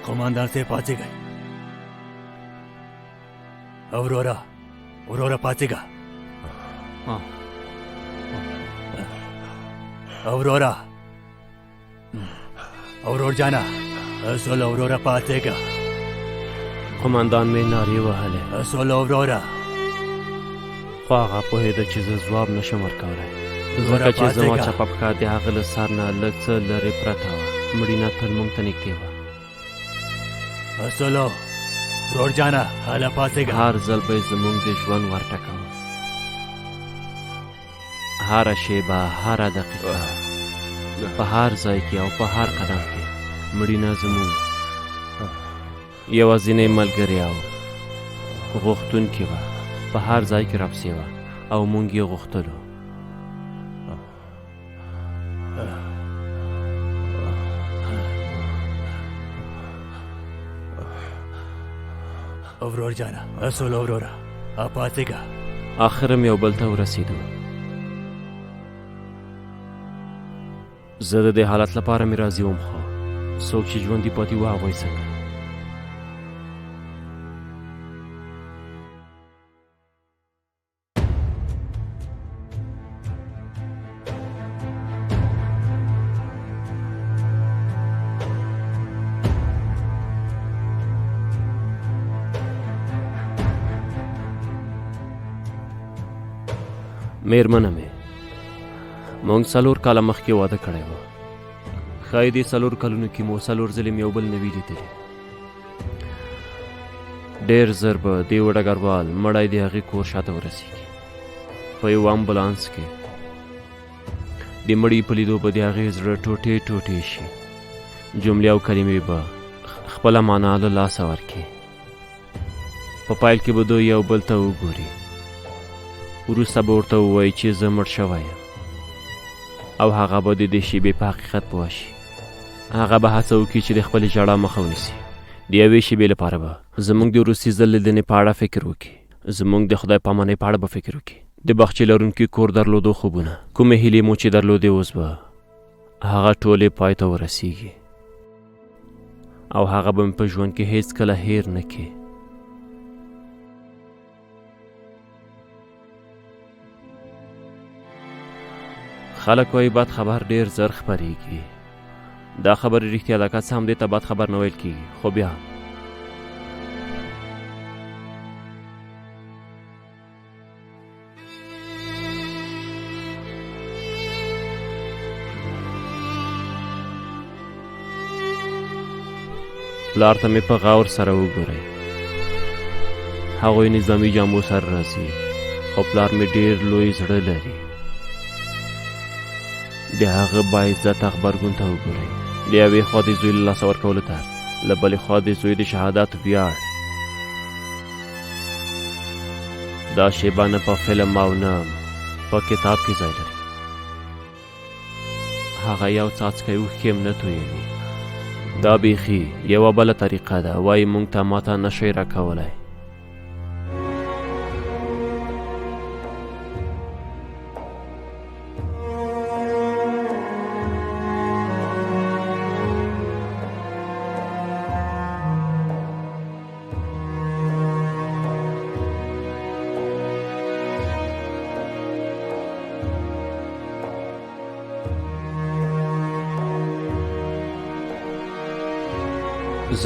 قوماندان سے پاڅېږئ. اورورا پاڅېږه. اورور جانا اصول اورورا پاڅېږه. قوماندان مې نارې وهلې، اصول اورورا. خو هغه پوهېده چې زه ځواب نشم ورکولی، ځکه چې زما چپه پښه د هغه له سر نه لږ څه لرې پرته وه. مړینه تل موږ ته نږدې وه. اصولو ورور جانا هله پاڅېږه. هر ځل به یې زموږ د ژوند ورټکوه، هره شیبه، هره دقیقه، په هر ځای کې او په هر قدم کې مړینه زموږ یوازینۍ ملګرې او غوښتونکې وه. په هر ځای کې راپسې وه او موږ یې غوښتلو. ورور جانا اصول اورورا پاڅېږه. آخر هم یو بل ته ورسېدو. زه د دې حالت لپاره مې راضي وم، خو څوک چې ژوندي پاتې وه هغوی څنګه؟ مېرمنه مې موږ 4 کاله مخکې واده کړی و. ښایي دې 4 کلونو کې مو 4 ځلې یو بل نه وي لیدلي. ډېر ژر به د یوه ډګروال مړی د هغې کور شاته ورسېږي. په یو امبولانس کې د مړي په لیدو به د هغې زړه ټوټې ټوټې شي. جملې او کلمې به خپله معنا له لاسه ورکړي. په پایل کې به دوی یو بل ته وګوري. وروسته به ورته ووایي چې زه مړ شوی یم، او هغه به د دې شیبې په حقیقت پوه شي. هغه به هڅه وکړي چې د خپلې ژړا مخه ونیسي. د یوې شیبې لپاره به زموږ د وروستي ځل لیدنې په اړه فکر وکړي. زموږ د خدای پامانۍ په اړه به فکر وکړي. د باغچې لرونکي کور درلودو خوبونه، کومې هیلې مو چې درلودې، اوس به هغه ټولې پای ته ورسیږي، او هغه به مې په ژوند کې هیڅکله هیر نه کړي. خلک وایي بد خبر ډېر زر خپرېږي. دا خبرې رښتیا ده، که څه هم دې ته بد خبر نه ویل کېږي، خو بیا پلار ته مې په غور سره وګورئ. هغوی نظامي جامو سره راځي، خو پلار مې ډېر لوی زړه لري. د هغه باعزته غبرګون ته وګورئ. د یوې خوا د زوی له لاسه ورکولو ته، له بلې خوا د زوی د شهادت ویاړ. دا شیبه نه په فلم او نه په کتاب کې ځای لري. هغه یو څاڅکی اوښکې هم نه تویوي. دا بیخي یوه بله طریقه ده. وایي موږ ته ماته نشئ راکولی.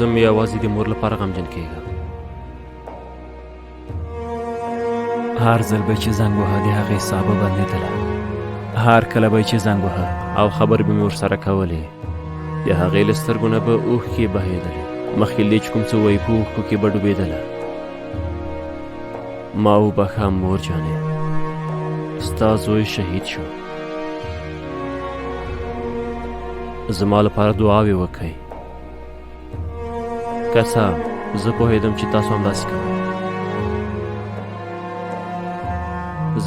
زه مې یوازې د مور لپاره غمجن کېږم. هر ځل به چې زنګ وهه د هغې ساه به بندېدله. هر کله به چې زنګ وهه او خبرې به مې ورسره کولې. د هغې له سترګو نه به اوښکې بهېدلې. مخکې له دې چې کوم څه وایي په اوښکو کې به ډوبېدله. ما وبښه مور جانې، ستا زوی شهید شو. زما لپاره دعاوې وکئ. که څه زه پوهېدم چې تاسو همداسې کوئ.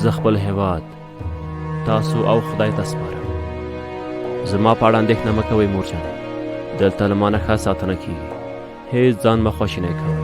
زه خپل هېواد تاسو او خدای ته سپارم. زما په اړه اندېښنه مه کوئ مور جانې. دلته له ما نه ښه ساتنه کېږي. هېڅ ځان مه خواشینی کوئ.